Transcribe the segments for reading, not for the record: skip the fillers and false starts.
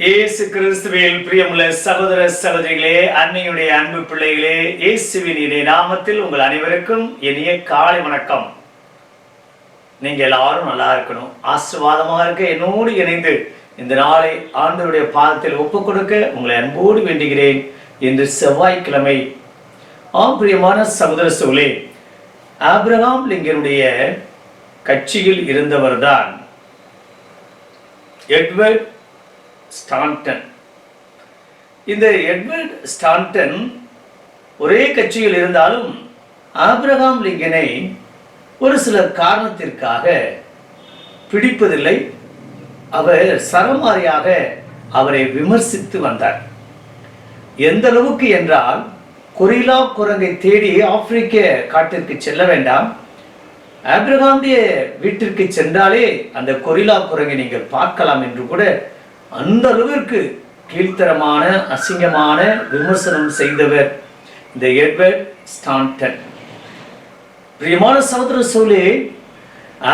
இயேசு கிறிஸ்துவில் பிரியமுள்ள சகோதர சகோதரிகளே, அன்னையுடைய அன்பு பிள்ளைகளே, இயேசுவின் இனிய நாமத்தில் உங்கள் அனைவருக்கும் இனிய காலை வணக்கம். நீங்க எல்லாரும் நல்லா இருக்கணும், ஆசீர்வாதமாக இருக்க என்னோடு இணைந்து இந்த நாளை ஆண்டவருடைய பாதத்தில் ஒப்புக் கொடுக்க உங்களை அன்போடு வேண்டுகிறேன். இன்று செவ்வாய்க்கிழமை. பிரியமான சகோதர சகோதரிகளே, ஆபிரகாம் லிங்கனுடைய கட்சியில் இருந்தவர்தான் எட்வர்ட் ஸ்டான்டன். இந்த எட்வர்ட் ஸ்டான்டன் ஒரே கட்சியில் இருந்தாலும் ஆபிரகாம் லிங்கனை ஒரு சில காரணத்திற்காக பிடிப்பதில்லை. அவர் சரமாரியாக அவரை விமர்சித்து வந்தார். எந்த அளவுக்கு என்றால், கொரில்லா குரங்கை தேடி ஆப்பிரிக்க காட்டிற்கு செல்ல வேண்டாம், ஆபிரகாமுடைய வீட்டிற்கு சென்றாலே அந்த கொரில்லா குரங்கை நீங்கள் பார்க்கலாம் என்று கூட அந்த அளவிற்கு கீழ்த்தரமான அசிங்கமான விமர்சனம் செய்தவர் இந்த எட்வர்ட் ஸ்டான்டன். பிரியமான சகோதர சகோதரிகளே,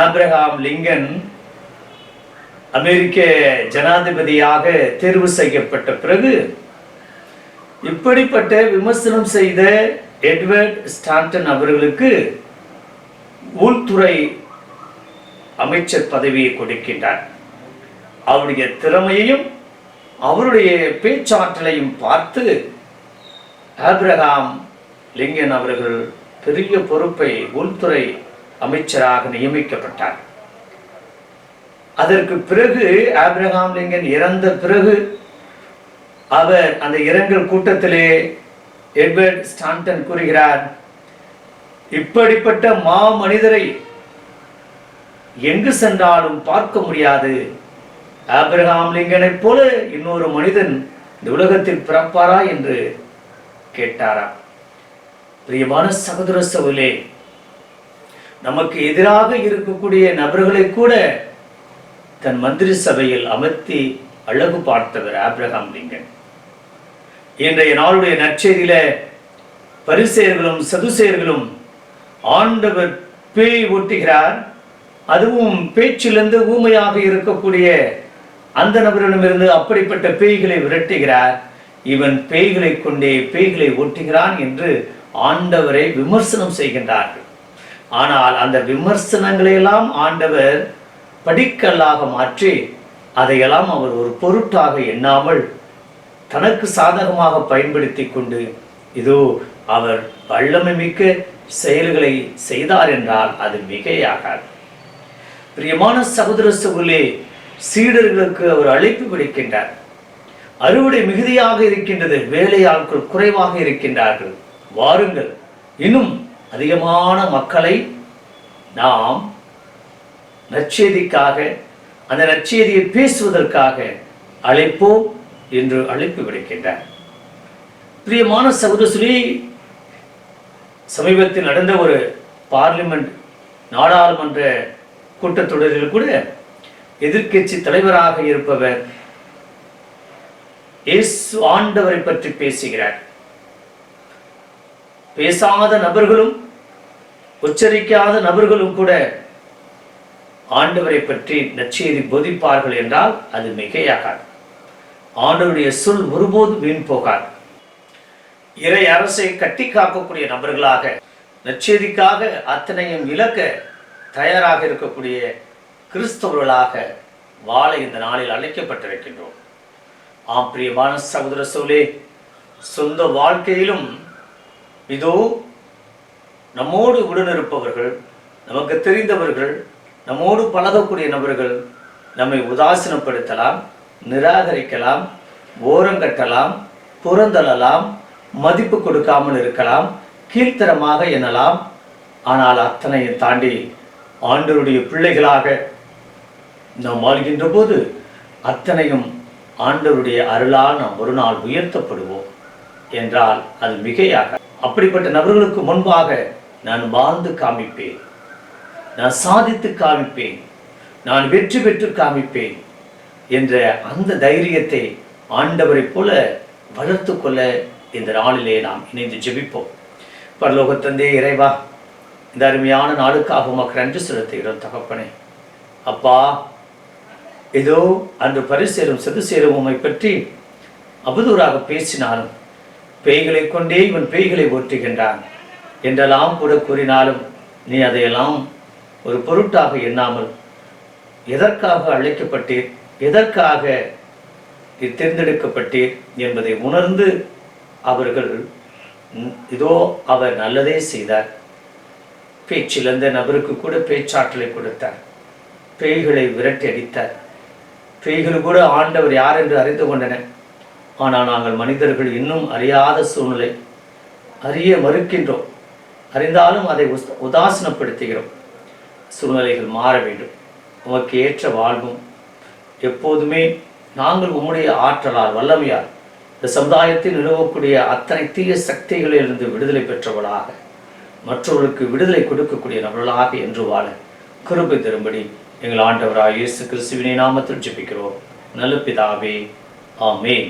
ஆபிரகாம் லிங்கன் அமெரிக்க ஜனாதிபதியாக தேர்வு செய்யப்பட்ட பிறகு இப்படிப்பட்ட விமர்சனம் செய்த எட்வர்ட் ஸ்டான்டன் அவர்களுக்கு உள்துறை அமைச்சர் பதவியை கொடுக்கின்றார். அவருடைய திறமையையும் அவருடைய பேச்சாற்றலையும் பார்த்து ஆபிரகாம் லிங்கன் அவர்கள் பெரிய பொறுப்பை உள்துறை அமைச்சராக நியமிக்கப்பட்டார். அதற்கு பிறகு ஆபிரகாம் லிங்கன் இறந்த பிறகு அவர் அந்த இரங்கல் கூட்டத்திலே எட்வர்ட் ஸ்டான்டன் கூறுகிறார், இப்படிப்பட்ட மா மனிதரை எங்கு சென்றாலும் பார்க்க முடியாது. ஆபிரகாம் லிங்கனை போல இன்னொரு மனிதன் இந்த உலகத்தில் பிறப்பாரா என்று கேட்டாராம். பிரியமான சகோதர சகோதரிகளே, நமக்கு எதிராக இருக்கக்கூடிய நபர்களை கூட தன் மந்திரி சபையில் அமர்த்தி அழகு பார்த்தவர் ஆபிரகாம் லிங்கன். இன்றைய நாளுடைய நற்செய்தியில பரிசேயர்களும் சதுசேயர்களும் ஆண்டவர் பேய் ஓட்டுகிறார், அதுவும் பேச்சிலிருந்து ஊமையாக இருக்கக்கூடிய அந்த நபரிடமிருந்து அப்படிப்பட்ட பேய்களை விரட்டுகிறார், இவன் பேய்களை கொண்டே பேய்களை ஓட்டுகிறான் என்று ஆண்டவரை விமர்சனம் செய்கின்றார்கள். ஆனால் அந்த விமர்சனங்களை எல்லாம் ஆண்டவர் படிக்கல்லாக மாற்றி அதையெல்லாம் அவர் ஒரு பொருட்டாக எண்ணாமல் தனக்கு சாதகமாக பயன்படுத்தி கொண்டு இதோ அவர் வல்லமை மிக்க செயல்களை செய்தார் என்றால் அது மிகையாகாது. பிரியமான சகோதர சகோதரிகளே, சீடர்களுக்கு அவர் அழைப்பு விடுக்கின்றார். அறுவடை மிகுதியாக இருக்கின்றது, வேலையாட்கள் குறைவாக இருக்கின்றார்கள், வாருங்கள், இன்னும் அதிகமான மக்களை நாம் நற்செய்திக்காக அந்த நற்செய்தியை பேசுவதற்காக அழைப்போம் என்று அழைப்பு விடுக்கின்றார். பிரியமான சகோதரி, சமீபத்தில் நடந்த ஒரு பார்லிமெண்ட் நாடாளுமன்ற கூட்டத்தொடரில் கூட எதிர்க்கட்சி தலைவராக இருப்பவர் இயேசு ஆண்டவரை பற்றி பேசுகிறார். பேசாத நபர்களும் உச்சரிக்காத நபர்களும் கூட ஆண்டவரை பற்றி நற்செய்தி போதிப்பார்கள் என்றால் அது மிகையாகாது. ஆண்டவருடைய சொல் ஒருபோது வீண் போகாது. இறை அரசை கட்டி காக்கக்கூடிய நபர்களாக நற்செய்திக்காக அத்தனையும் இழக்க தயாராக இருக்கக்கூடிய கிறிஸ்தவர்களாக வாழ இந்த நாளில் அழைக்கப்பட்டிருக்கின்றோம். பிரியமான சகோதர சகோதரிகளே, சொந்த வாழ்க்கையிலும் இதோ நம்மோடு உடனிருப்பவர்கள், நமக்கு தெரிந்தவர்கள், நம்மோடு பழகக்கூடிய நபர்கள் நம்மை உதாசீனப்படுத்தலாம், நிராகரிக்கலாம், ஓரங்கட்டலாம், புறந்தள்ளலாம், மதிப்பு கொடுக்காமல் இருக்கலாம், கீழ்த்தரமாக எண்ணலாம். ஆனால் அத்தனையும் தாண்டி ஆண்டவருடைய பிள்ளைகளாக நாம் வாழ்கின்ற போது அத்தனையும் ஆண்டவருடைய அருளால் நாம் ஒரு நாள் உயர்த்தப்படுவோம் என்றால் அது மிகையாக. அப்படிப்பட்ட நபர்களுக்கு முன்பாக நான் வாழ்ந்து காமிப்பேன், நான் சாதித்து காமிப்பேன், நான் வெற்றி பெற்று காமிப்பேன் என்ற அந்த தைரியத்தை ஆண்டவரை போல வளர்த்து கொள்ள இந்த நாளிலே நாம் இணைந்து ஜெபிப்போம். பரலோக தந்தையே, இறைவா, இந்த அருமையான நாளுக்காக உமக்கு நன்றி செலுத்துகிறோம் தகப்பனே. அப்பா, ஏதோ அன்று பரிசேரும் சதுசேரும் உம்மை பற்றி அவதூறாக பேசினாலும் பேய்களை கொண்டே இவன் பேய்களை ஓட்டுகின்றான் என்றெல்லாம் கூட கூறினாலும் நீ அதையெல்லாம் ஒரு பொருட்டாக எண்ணாமல் எதற்காக அழைக்கப்பட்டீர், எதற்காக தேர்ந்தெடுக்கப்பட்டீர் என்பதை உணர்ந்து அவர்கள் இதோ அவர் நல்லதே செய்தார். பேச்சிழந்த நபருக்கு கூட பேச்சாற்றலை கொடுத்தார். பேய்களை விரட்டி அடித்தார். பேய்கள் கூட ஆண்டவர் யார் என்று அறிந்து கொண்டன. ஆனால் நாங்கள் மனிதர்கள் இன்னும் அறியாத சூழ்நிலை, அறிய மறுக்கின்றோம். அறிந்தாலும் அதை உதாசீனப்படுத்துகிறோம். சூழ்நிலைகள் மாற வேண்டும். உமக்கு ஏற்ற வாழ்வும் எப்போதுமே நாங்கள் உம்முடைய ஆற்றலால் வல்லமையால் இந்த சமுதாயத்தில் நிலவக்கூடிய அத்தனை தீய சக்திகளிலிருந்து விடுதலை பெற்றவர்களாக, மற்றவர்களுக்கு விடுதலை கொடுக்கக்கூடிய நபர்களாக என்று வாழ கிருபை தரும்படி எங்கள் ஆண்டவராகிய இயேசு கிறிஸ்துவின் நாமத்தில் ஜெபிக்கிறோம் நல்ல பிதாவே. ஆமென்.